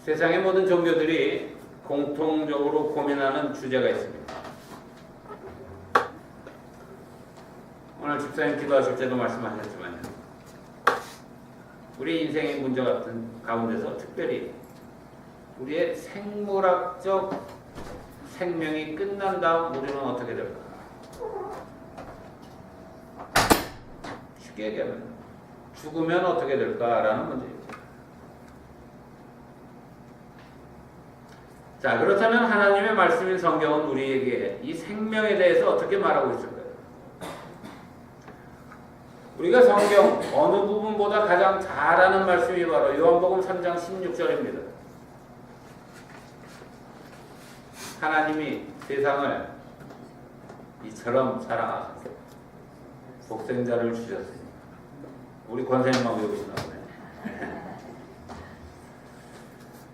세상의 모든 종교들이 공통적으로 고민하는 주제가 있습니다. 오늘 집사님 기도하실 때도 말씀하셨지만 우리 인생의 문제 같은 가운데서 특별히 우리의 생물학적 생명이 끝난 다음 우리는 어떻게 될까? 쉽게 얘기하면 죽으면 어떻게 될까라는 문제입니다. 자, 그렇다면 하나님의 말씀인 성경은 우리에게 이 생명에 대해서 어떻게 말하고 있을까요? 우리가 성경 어느 부분보다 가장 잘 아는 말씀이 바로 요한복음 3장 16절입니다. 하나님이 세상을 이처럼 사랑하셔서 독생자를 주셨으니 우리 권사님만 외우시나 보네.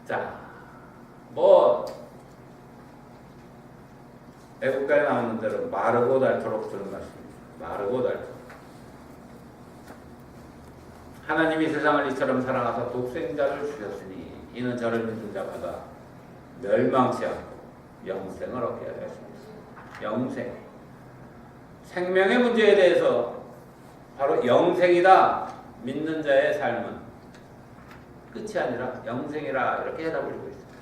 자, 애국가에 나오는 대로 마르고 닳도록 들은 말씀입니다. 마르고 닳도록. 하나님이 세상을 이처럼 사랑하사 독생자를 주셨으니 이는 저를 믿는 자마다 멸망치 않고 영생을 얻게 하려 하십니다. 영생. 생명의 문제에 대해서 바로 영생이다. 믿는 자의 삶은 끝이 아니라 영생이라 이렇게 해답을 주고 있습니다.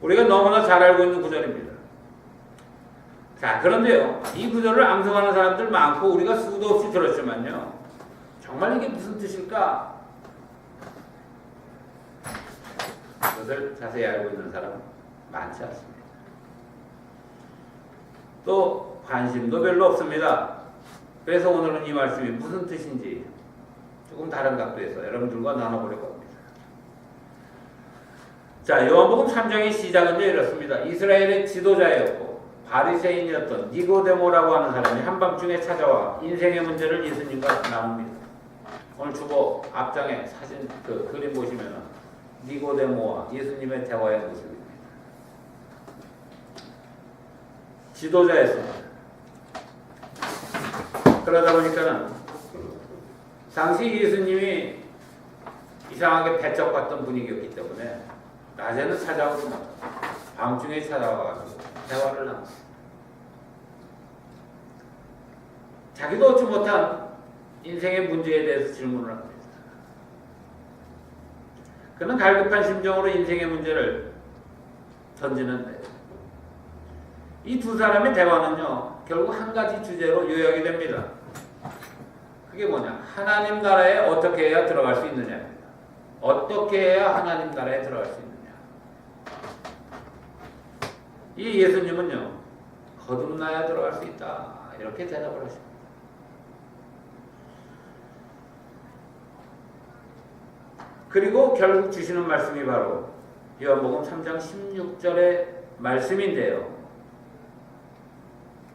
우리가 너무나 잘 알고 있는 구절입니다. 자, 그런데요, 이 구절을 암송하는 사람들 많고 우리가 수도 없이 들었지만요, 정말 이게 무슨 뜻일까? 그것을 자세히 알고 있는 사람은 많지 않습니다. 또 관심도 별로 없습니다. 그래서 오늘은 이 말씀이 무슨 뜻인지 조금 다른 각도에서 여러분들과 나눠보려고 합니다. 자, 요한복음 3장의 시작은 이렇습니다. 이스라엘의 지도자였고 바리새인이었던 니고데모라고 하는 사람이 한밤중에 찾아와 인생의 문제를 예수님과 나눕니다. 오늘 주보 앞장에 사진 그림 보시면 니고데모와 예수님의 대화의 모습입니다. 지도자였습니다. 그러다 보니까는 당시 예수님이 이상하게 배척받던 분위기였기 때문에 낮에는 찾아오지 못하고 밤중에 찾아와가지고 대화를 나눴습니다. 자기도 얻지 못한 인생의 문제에 대해서 질문을 합니다. 그는 갈급한 심정으로 인생의 문제를 던지는데 이 두 사람의 대화는요, 결국 한 가지 주제로 요약이 됩니다. 그게 뭐냐? 하나님 나라에 어떻게 해야 들어갈 수 있느냐입니다. 어떻게 해야 하나님 나라에 들어갈 수 있느냐? 이 예수님은요, 거듭나야 들어갈 수 있다. 이렇게 대답을 하십니다. 그리고 결국 주시는 말씀이 바로 요한복음 3장 16절의 말씀인데요.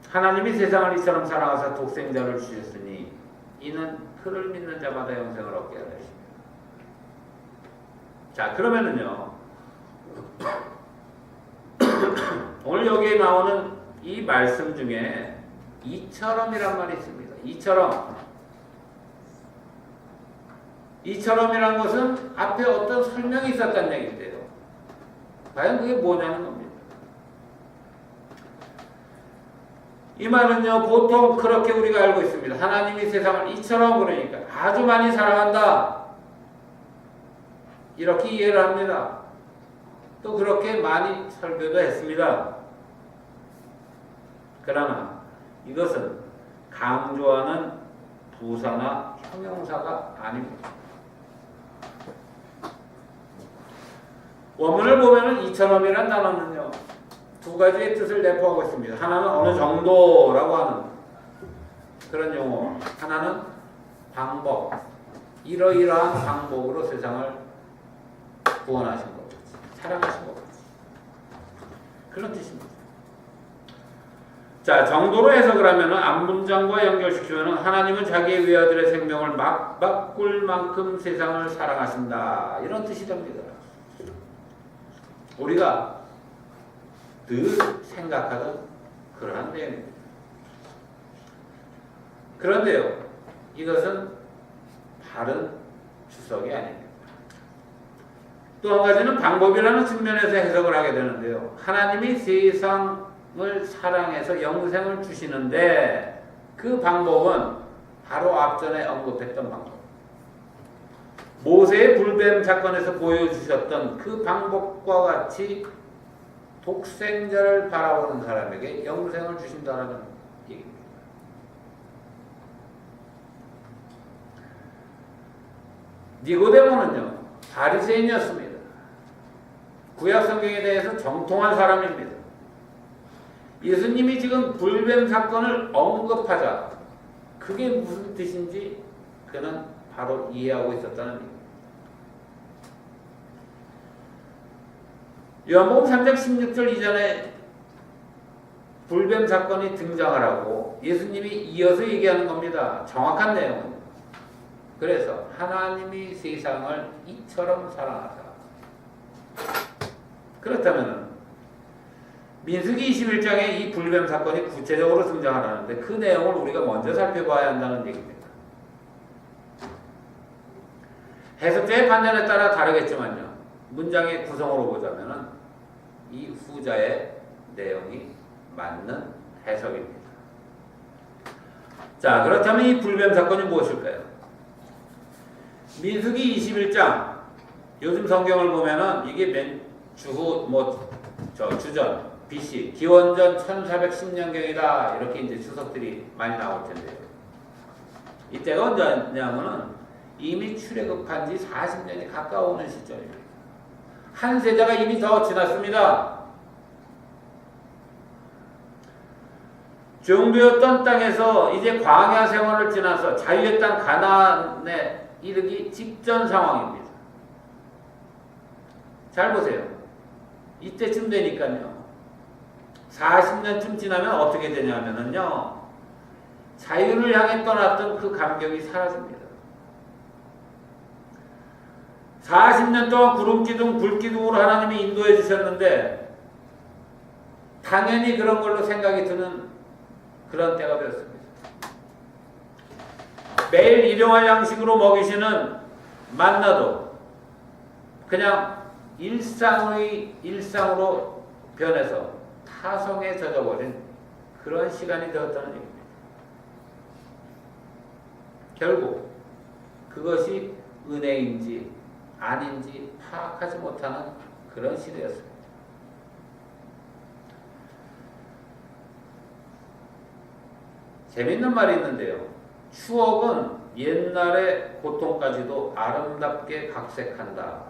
하나님이 세상을 이처럼 사랑하사 독생자를 주셨으니 이는 그를 믿는 자마다 영생을 얻게 하려 하십니다. 자, 그러면은요, 오늘 여기에 나오는 이 말씀 중에 이처럼이란 말이 있습니다. 이처럼이란 것은 앞에 어떤 설명이 있었다는 얘기인데요. 과연 그게 뭐냐는 겁니다. 이 말은요, 보통 그렇게 우리가 알고 있습니다. 하나님이 세상을 이처럼, 그러니까 아주 많이 사랑한다, 이렇게 이해를 합니다. 또 그렇게 많이 설교도 했습니다. 그러나 이것은 강조하는 부사나 형용사가 아닙니다. 원문을 보면은 이처럼이란 단어는요, 두 가지의 뜻을 내포하고 있습니다. 하나는 어느 정도라고 하는 그런 용어, 하나는 방법, 이러이러한 방법으로 세상을 구원하신 것, 사랑하신 것, 그런 뜻입니다. 자, 정도로 해석을 하면 앞문장과 연결시키면 하나님은 자기의 외아들의 생명을 막 바꿀 만큼 세상을 사랑하신다, 이런 뜻이 됩니다. 우리가 늘 생각하던 그러한 내용입니다. 그런데요, 이것은 바른 주석이 아닙니다. 또 한 가지는 방법이라는 측면에서 해석을 하게 되는데요. 하나님이 세상을 사랑해서 영생을 주시는데 그 방법은 바로 앞전에 언급했던 방법. 모세의 불뱀 사건에서 보여주셨던 그 방법과 같이 독생자를 바라보는 사람에게 영생을 주신다는 얘기입니다. 니고데모는요, 바리새인이었습니다. 구약 성경에 대해서 정통한 사람입니다. 예수님이 지금 불뱀 사건을 언급하자 그게 무슨 뜻인지 그는 바로 이해하고 있었다는 얘기입니다. 요한복음 3장 16절 이전에 불뱀 사건이 등장을 하고 예수님이 이어서 얘기하는 겁니다. 정확한 내용은. 그래서 하나님이 세상을 이처럼 사랑하사. 그렇다면 민수기 21장에 이 불뱀 사건이 구체적으로 등장하는데 그 내용을 우리가 먼저 살펴봐야 한다는 얘기입니다. 해석자의 판단에 따라 다르겠지만요. 문장의 구성으로 보자면 이 후자의 내용이 맞는 해석입니다. 자, 그렇다면 이 불뱀 사건이 무엇일까요? 민수기 21장 요즘 성경을 보면은 이게 주전 BC 기원전 1410년경이다 이렇게 이제 주석들이 많이 나올 텐데요. 이때가 언제냐면은 이미 출애굽한 지 40년이 가까워오는 시점입니다. 한 세대가 이미 더 지났습니다. 종교였던 땅에서 이제 광야 생활을 지나서 자유의 땅 가나안에 이르기 직전 상황입니다. 잘 보세요. 이때쯤 되니까요. 40년쯤 지나면 어떻게 되냐면요. 자유를 향해 떠났던 그 감격이 사라집니다. 40년 동안 구름기둥, 불기둥으로 하나님이 인도해 주셨는데 당연히 그런 걸로 생각이 드는 그런 때가 되었습니다. 매일 일용할 양식으로 먹이시는 만나도 그냥 일상으로 변해서 타성에 젖어버린 그런 시간이 되었다는 얘기입니다. 결국 그것이 은혜인지 아닌지 파악하지 못하는 그런 시대였습니다. 재밌는 말이 있는데요. 추억은 옛날의 고통까지도 아름답게 각색한다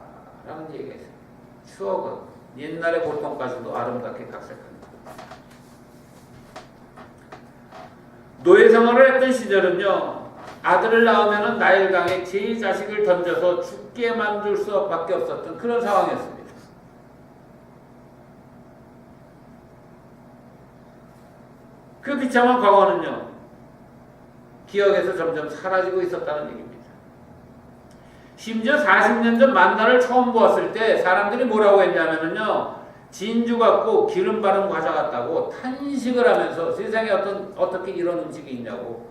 라는 얘기가 있습니다. 추억은 옛날의 고통까지도 아름답게 각색한다. 노예 생활을 했던 시절은요. 아들을 낳으면 나일강에 제 자식을 던져서 죽게 만들 수밖에 없었던 그런 상황이었습니다. 그 비참한 과거는요. 기억에서 점점 사라지고 있었다는 얘기입니다. 심지어 40년 전 만나를 처음 보았을 때 사람들이 뭐라고 했냐면요. 진주 같고 기름 바른 과자 같다고 탄식을 하면서 세상에 어떻게 이런 음식이 있냐고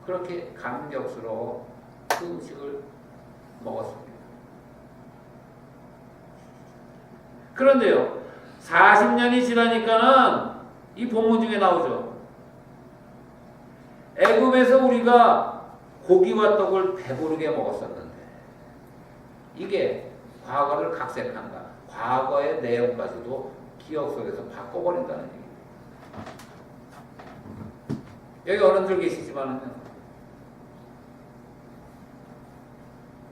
그렇게 감격스러워 그 음식을 먹었습니다. 그런데요. 40년이 지나니까는 이 본문 중에 나오죠. 애굽에서 우리가 고기와 떡을 배부르게 먹었었는데 이게 과거를 각색한다. 과거의 내용까지도 기억 속에서 바꿔버린다는 얘기입니다. 여기 어른들 계시지만은요.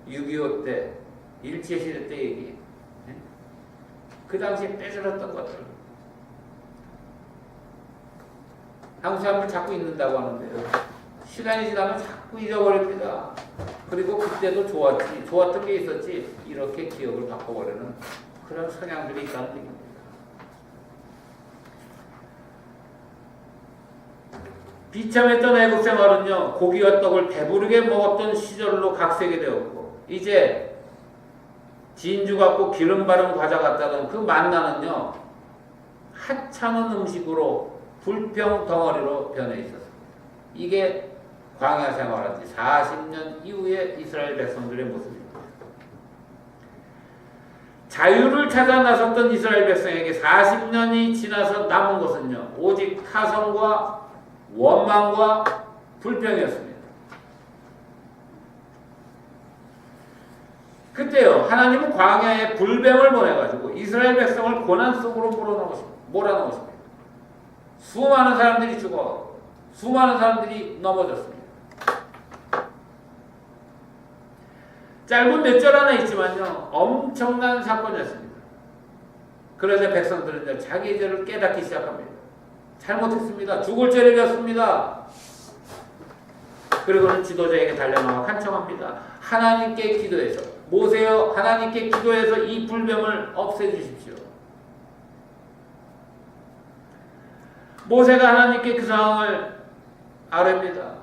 6.25 때, 일제시대 때 얘기. 그 당시에 빼들었던 것들. 한국 사람들 자꾸 잊는다고 하는데요. 시간이 지나면 자꾸 잊어버립니다. 그리고 그때도 좋았던 게 있었지, 이렇게 기억을 바꿔버리는 그런 성향들이 있다는 얘기입니다. 비참했던 애국 생활은요, 고기와 떡을 배부르게 먹었던 시절로 각색이 되었고, 이제 진주 같고 기름 바른 과자 같다던 그 만나는요, 하찮은 음식으로 불평 덩어리로 변해 있었습니다. 이게 광야 생활한 지 40년 이후의 이스라엘 백성들의 모습입니다. 자유를 찾아 나섰던 이스라엘 백성에게 40년이 지나서 남은 것은요, 오직 타성과 원망과 불평이었습니다. 그때요, 하나님은 광야에 불뱀을 보내가지고 이스라엘 백성을 고난 속으로 몰아넣으십니다. 수많은 사람들이 죽어, 수많은 사람들이 넘어졌습니다. 짧은 몇 절 안에 있지만요, 엄청난 사건이었습니다. 그러자 백성들은 자기 죄를 깨닫기 시작합니다. 잘못했습니다. 죽을 죄를 졌습니다. 그리고는 지도자에게 달려나와 간청합니다. 하나님께 기도해서, 모세여 하나님께 기도해서 이 불뱀을 없애주십시오. 모세가 하나님께 그 상황을 아뢰입니다.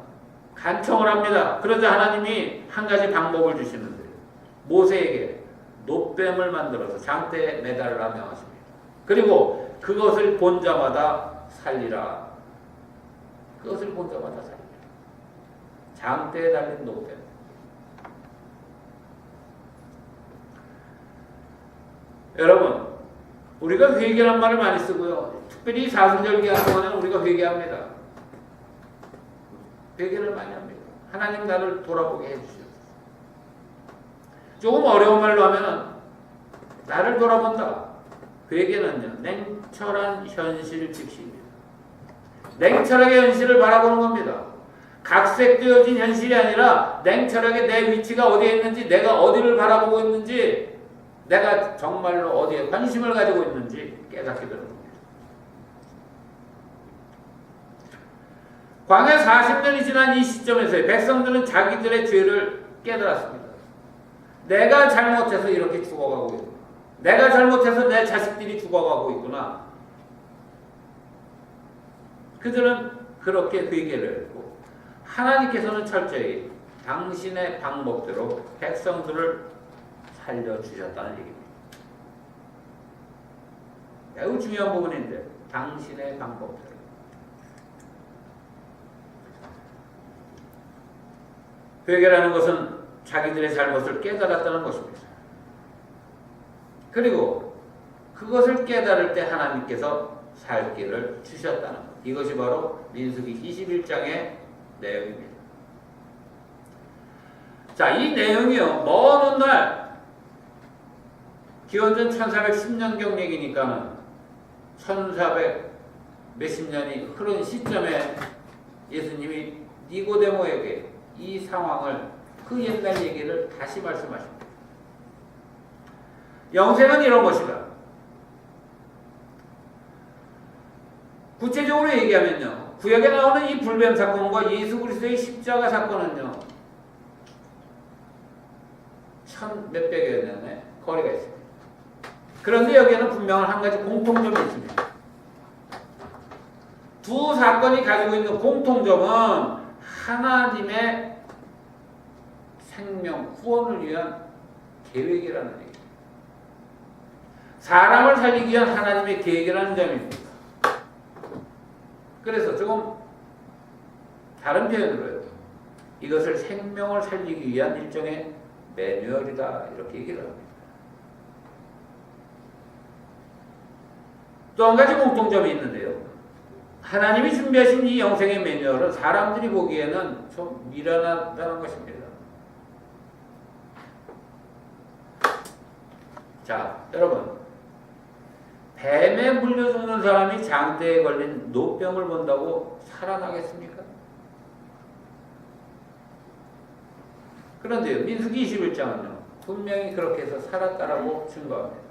간청을 합니다. 그러자 하나님이 한 가지 방법을 주시는데요. 모세에게 놋뱀을 만들어서 장대에 매달으라 명하십니다. 그리고 그것을 본 자마다 살리라. 그것을 본 자마다 살리라. 장대에 달린 놋뱀. 여러분, 우리가 회개란 말을 많이 쓰고요. 특별히 사순절 기간 동안에는 우리가 회개합니다. 회개를 많이 합니다. 하나님 나를 돌아보게 해주시옵소서. 조금 어려운 말로 하면은 나를 돌아본다. 회개는요, 냉철한 현실 직시입니다. 냉철하게 현실을 바라보는 겁니다. 각색되어진 현실이 아니라 냉철하게 내 위치가 어디에 있는지, 내가 어디를 바라보고 있는지, 내가 정말로 어디에 관심을 가지고 있는지 깨닫게 되는 겁니다. 광야 40년이 지난 이 시점에서 백성들은 자기들의 죄를 깨달았습니다. 내가 잘못해서 이렇게 죽어가고 있구나. 내가 잘못해서 내 자식들이 죽어가고 있구나. 그들은 그렇게 회개를 했고, 하나님께서는 철저히 당신의 방법대로 백성들을 살려주셨다는 얘기입니다. 매우 중요한 부분인데, 당신의 방법대로. 회개라는 것은 자기들의 잘못을 깨달았다는 것입니다. 그리고 그것을 깨달을 때 하나님께서 살 길을 주셨다는 것. 이것이 바로 민수기 21장의 내용입니다. 자, 이 내용이요, 먼 훗날 기원전 1410년경 얘기니까는 1400 몇십 년이 흐른 시점에 예수님이 니고데모에게 이 상황을, 그 옛날 얘기를 다시 말씀하십니다. 영생은 이런 것이다. 구체적으로 얘기하면요, 구약에 나오는 이 불뱀 사건과 예수 그리스도의 십자가 사건은요, 1000몇백여 년의 거리가 있습니다. 그런데 여기에는 분명한 한 가지 공통점이 있습니다. 두 사건이 가지고 있는 공통점은 하나님의 생명, 구원을 위한 계획이라는 얘기입니다. 사람을 살리기 위한 하나님의 계획이라는 점입니다. 그래서 조금 다른 표현으로 해요. 이것을 생명을 살리기 위한 일종의 매뉴얼이다, 이렇게 얘기를 합니다. 또 한 가지 공통점이 있는데요. 하나님이 준비하신 이 영생의 매뉴얼은 사람들이 보기에는 좀 미련하다는 것입니다. 자, 여러분, 뱀에 물려 죽는 사람이 장대에 걸린 노병을 본다고 살아나겠습니까? 그런데요, 민수기 21장은요, 분명히 그렇게 해서 살았다라고 증거합니다.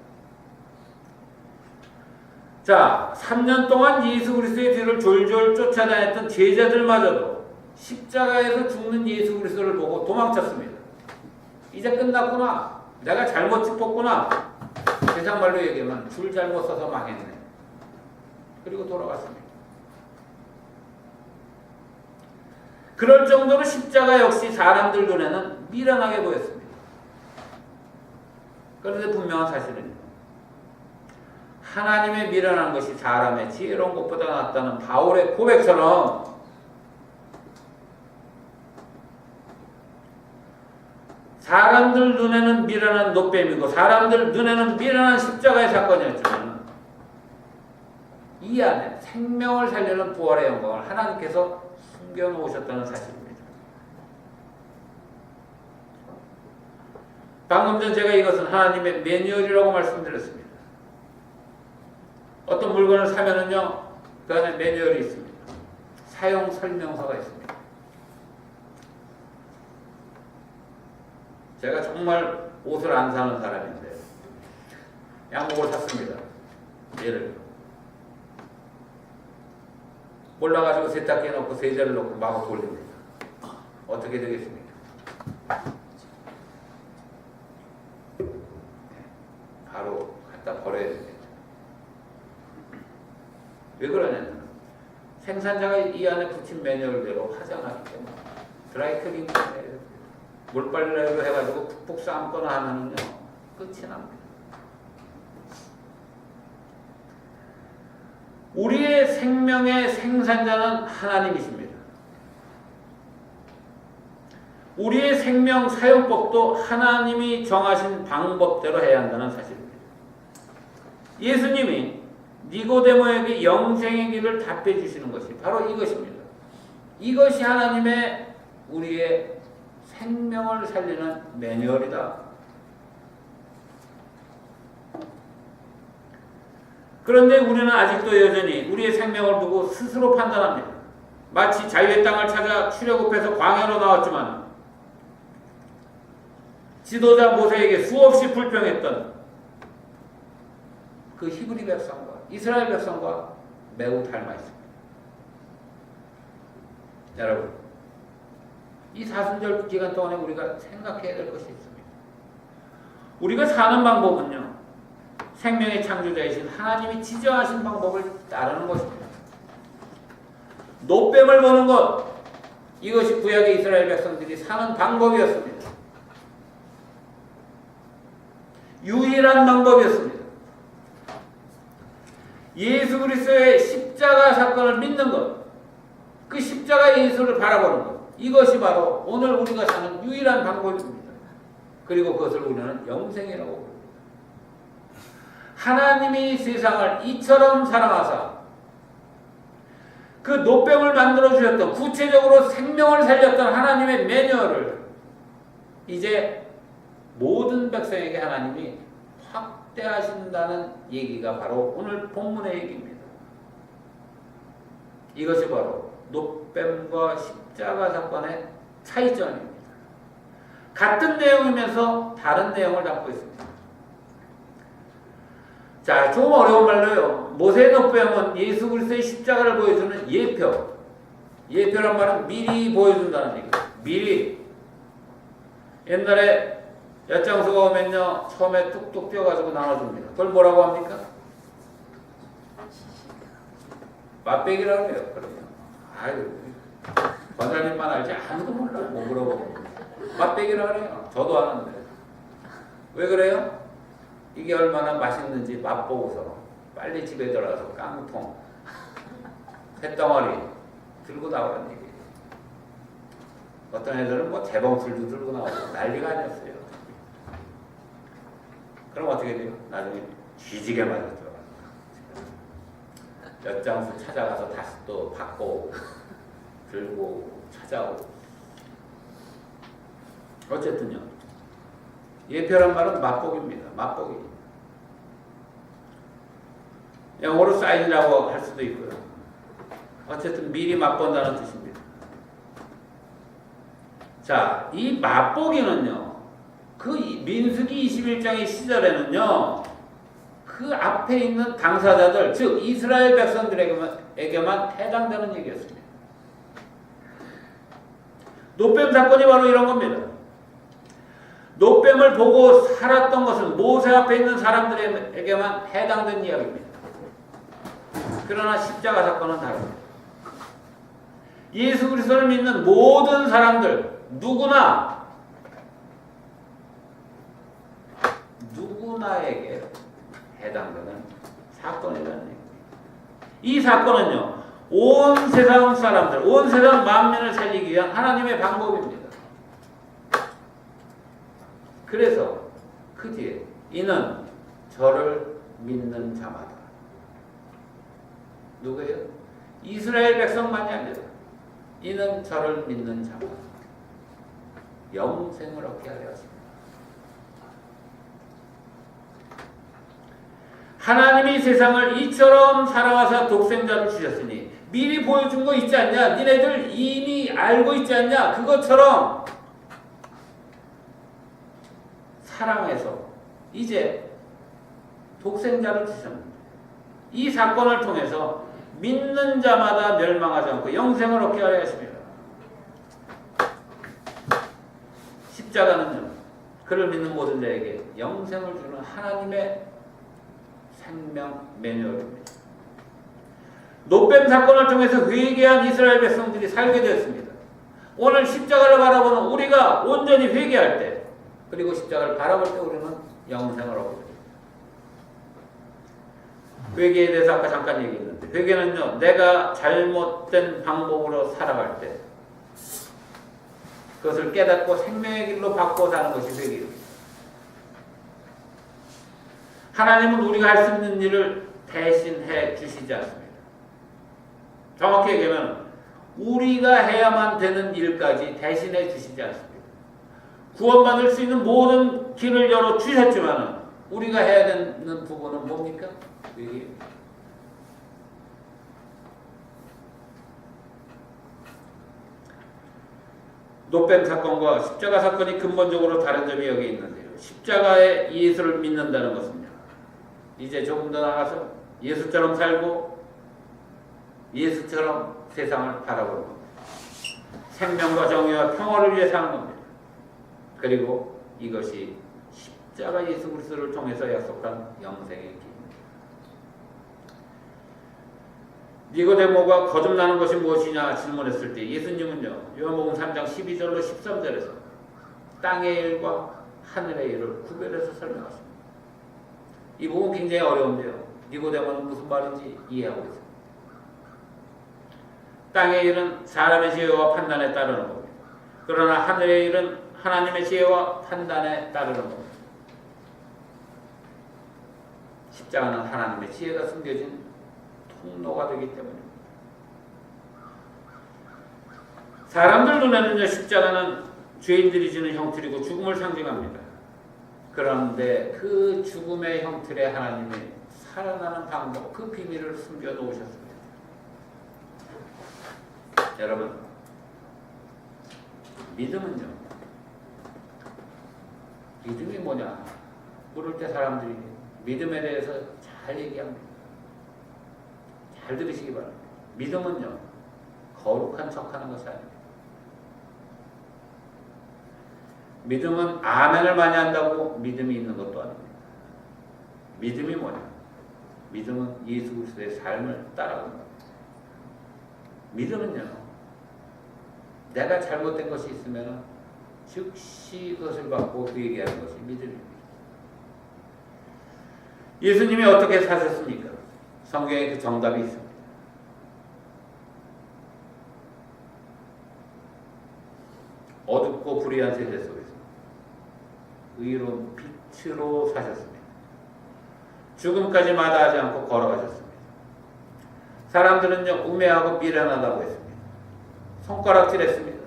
자, 3년 동안 예수 그리스도의 뒤를 졸졸 쫓아다녔던 제자들마저도 십자가에서 죽는 예수 그리스도를 보고 도망쳤습니다. 이제 끝났구나. 내가 잘못 짚었구나. 세상 말로 얘기하면 줄 잘못 써서 망했네. 그리고 돌아갔습니다. 그럴 정도로 십자가 역시 사람들 눈에는 미련하게 보였습니다. 그런데 분명한 사실은 하나님의 미련한 것이 사람의 지혜로운 것보다 낫다는 바울의 고백처럼 사람들 눈에는 미련한 노뱀이고 사람들 눈에는 미련한 십자가의 사건이었지만 이 안에 생명을 살리는 부활의 영광을 하나님께서 숨겨놓으셨다는 사실입니다. 방금 전 제가 이것은 하나님의 매뉴얼이라고 말씀드렸습니다. 어떤 물건을 사면은요, 그 안에 매뉴얼이 있습니다. 사용 설명서가 있습니다. 제가 정말 옷을 안 사는 사람인데 양복을 샀습니다. 얘를 몰라가지고 세탁기에 넣고 세제를 넣고 마구 돌립니다. 어떻게 되겠습니까? 바로 갖다 버려야 됩니다. 왜 그러냐면 생산자가 이 안에 붙인 매뉴얼대로 하지 않았기 때문에 드라이클링 물빨래로 해가지고 푹푹 삶거나 하면은요 끝이 납니다. 우리의 생명의 생산자는 하나님이십니다. 우리의 생명 사용법도 하나님이 정하신 방법대로 해야 한다는 사실입니다. 예수님이 니고데모에게 영생의 길을 답해 주시는 것이 바로 이것입니다. 이것이 하나님의 우리의 생명을 살리는 매뉴얼이다. 그런데 우리는 아직도 여전히 우리의 생명을 두고 스스로 판단합니다. 마치 자유의 땅을 찾아 출애굽해서 광야로 나왔지만 지도자 모세에게 수없이 불평했던 그 히브리 백성과 이스라엘 백성과 매우 닮아 있습니다. 여러분, 이 사순절 기간 동안에 우리가 생각해야 될 것이 있습니다. 우리가 사는 방법은요, 생명의 창조자이신 하나님이 지정하신 방법을 따르는 것입니다. 노뱀을 보는 것, 이것이 구약의 이스라엘 백성들이 사는 방법이었습니다. 유일한 방법이었습니다. 예수 그리스도의 십자가 사건을 믿는 것, 그 십자가 예수를 바라보는 것, 이것이 바로 오늘 우리가 사는 유일한 방법입니다. 그리고 그것을 우리는 영생이라고 부릅니다. 하나님이 세상을 이처럼 사랑하사 그 노뱀을 만들어 주셨던, 구체적으로 생명을 살렸던 하나님의 매뉴얼을 이제 모든 백성에게 하나님이 확대하신다는 얘기가 바로 오늘 본문의 얘기입니다. 이것이 바로 노뱀과 십자가 사건의 차이점입니다. 같은 내용이면서 다른 내용을 담고 있습니다. 자, 좀 어려운 말로요. 모세의 노뱀은 예수 그리스도의 십자가를 보여주는 예표. 예표란 말은 미리 보여준다는 얘기예요. 미리. 옛날에 엿장수가 오면요, 처음에 뚝뚝 띄어가지고 나눠줍니다. 그걸 뭐라고 합니까? 맛배기라고 해요. 그러면. 아유, 권사님만 알지 아무도 몰라. 뭐 물어보고. 맛배기라고 해요. 저도 아는데. 왜 그래요? 이게 얼마나 맛있는지 맛보고서 빨리 집에 들어가서 깡통, 쇳덩어리 들고 나오라는 얘기예요. 어떤 애들은 뭐 재봉술도 들고 나오고 난리가 아니었어요. 그럼 어떻게 돼요? 나중에 뒤지게 맞았죠. 엿장수 찾아가서 다시 또 받고 들고 찾아오고. 어쨌든요, 예표란 말은 맛보기입니다. 맛보기. 영어로 사인이라고 할 수도 있고요. 어쨌든 미리 맛본다는 뜻입니다. 자, 이 맛보기는요, 그 민수기 21장의 시절에는요, 그 앞에 있는 당사자들, 즉 이스라엘 백성들에게만 해당되는 얘기였습니다. 노뱀 사건이 바로 이런 겁니다. 노뱀을 보고 살았던 것은 모세 앞에 있는 사람들에게만 해당된 이야기입니다. 그러나 십자가 사건은 다릅니다. 예수 그리스도를 믿는 모든 사람들, 누구나에게 해당되는 사건이라는 얘기입니다. 이 사건은요, 온 세상 사람들, 온 세상 만민을 살리기 위한 하나님의 방법입니다. 그래서 그 뒤에 이는 저를 믿는 자마다. 누구예요? 이스라엘 백성만이 아니라 이는 저를 믿는 자마다 영생을 얻게 하려 하십니다. 하나님이 세상을 이처럼 살아와서 독생자를 주셨으니 미리 보여준 거 있지 않냐? 니네들 이미 알고 있지 않냐? 그것처럼 사랑해서 이제 독생자를 주셨는데 이 사건을 통해서 믿는 자마다 멸망하지 않고 영생을 얻게 하려 하십니다. 십자가는요, 그를 믿는 모든 자에게 영생을 주는 하나님의 생명 매뉴얼입니다. 노뱀 사건을 통해서 회개한 이스라엘 백성들이 살게 되었습니다. 오늘 십자가를 바라보는 우리가 온전히 회개할 때, 그리고 십자가를 바라볼 때 우리는 영생을 얻게 됩니다. 회개에 대해서 아까 잠깐 얘기했는데, 회개는요, 내가 잘못된 방법으로 살아갈 때 그것을 깨닫고 생명의 길로 바꿔 사는 것이 회개입니다. 하나님은 우리가 할 수 있는 일을 대신해 주시지 않습니다. 정확히 얘기하면 우리가 해야만 되는 일까지 대신해 주시지 않습니다. 구원받을 수 있는 모든 길을 열어 주셨지만 우리가 해야 되는 부분은 뭡니까? 회개입니다. 노뱀 사건과 십자가 사건이 근본적으로 다른 점이 여기 있는데요. 십자가의 예수를 믿는다는 것은요, 이제 조금 더 나아가서 예수처럼 살고 예수처럼 세상을 바라보는 겁니다. 생명과 정의와 평화를 위해 사는 겁니다. 그리고 이것이 십자가 예수 그리스도를 통해서 약속한 영생의 길입니다. 니고데모가 거듭나는 것이 무엇이냐 질문했을 때 예수님은요, 요한복음 3장 12절로 13절에서 땅의 일과 하늘의 일을 구별해서 설명하십니다. 이 부분 굉장히 어려운데요, 니고데모는 무슨 말인지 이해하고 있습니다. 땅의 일은 사람의 지혜와 판단에 따르는 겁니다. 그러나 하늘의 일은 하나님의 지혜와 판단에 따르는 겁니다. 십자가는 하나님의 지혜가 숨겨진 통로가 되기 때문입니다. 사람들 눈에는요, 십자가는 죄인들이 지는 형틀이고 죽음을 상징합니다. 그런데 그 죽음의 형틀에 하나님이 살아나는 방법, 그 비밀을 숨겨 놓으셨습니다. 여러분, 믿음은요, 믿음이 뭐냐 물을 때 사람들이 믿음에 대해서 잘 얘기합니다. 잘 들으시기 바랍니다. 믿음은요, 거룩한 척하는 것이 아닙니다. 믿음은 아멘을 많이 한다고 믿음이 있는 것도 아닙니다. 믿음이 뭐냐? 믿음은 예수 그리스도의 삶을 따라가는 겁니다. 믿음은요, 내가 잘못된 것이 있으면 즉시 그것을 받고 회개하는 것이 믿음입니다. 예수님이 어떻게 사셨습니까? 성경에 그 정답이 있습니다. 어둡고 불의한 세대 속에서 의로운 빛으로 사셨습니다. 죽음까지 마다하지 않고 걸어가셨습니다. 사람들은요, 우매하고 미련하다고 했습니다. 손가락질했습니다.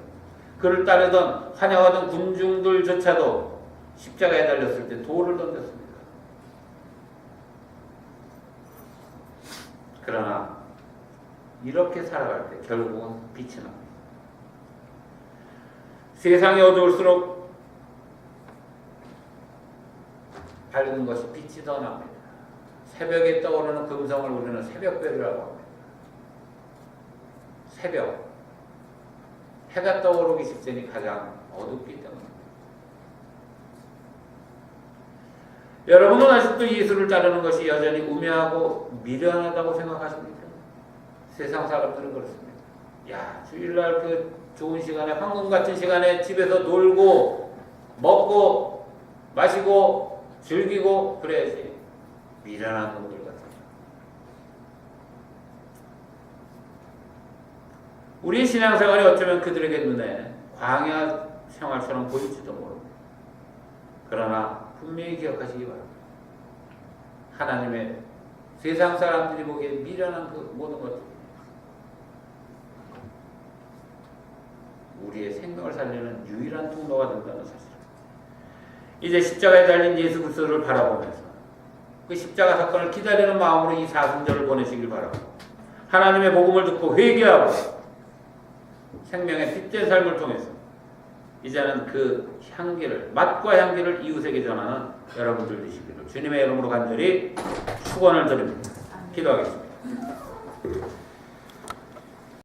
그를 따르던 환영하던 군중들조차도 십자가에 달렸을 때 돌을 던졌습니다. 그러나 이렇게 살아갈 때 결국은 빛이 납니다. 세상이 어두울수록 밝은 것이 빛이 더 납니다. 새벽에 떠오르는 금성을 우리는 새벽별이라고 합니다. 새벽, 해가 떠오르기 직전이 가장 어둡기 때문입니다. 여러분은 아직도 예수를 따르는 것이 여전히 우매하고 미련하다고 생각하십니까? 세상 사람들은 그렇습니다. 야, 주일날 그 좋은 시간에, 황금 같은 시간에 집에서 놀고 먹고 마시고 즐기고 그래야지. 미련한 놈들 같습니다. 우리 신앙생활이 어쩌면 그들에게 눈에 광야 생활처럼 보일지도 모릅니다. 그러나 분명히 기억하시기 바랍니다. 하나님의 세상 사람들이 보기에 미련한 그 모든 것들, 우리의 생명을 살리는 유일한 통로가 된다는 사실. 이제 십자가에 달린 예수 그리스도를 바라보면서 그 십자가 사건을 기다리는 마음으로 이 사순절을 보내시길 바라고, 하나님의 복음을 듣고 회개하고 생명의 빛된 삶을 통해서 이제는 그 향기를, 맛과 향기를 이웃에게 전하는 여러분들 되시기를 주님의 이름으로 간절히 축원을 드립니다. 기도하겠습니다.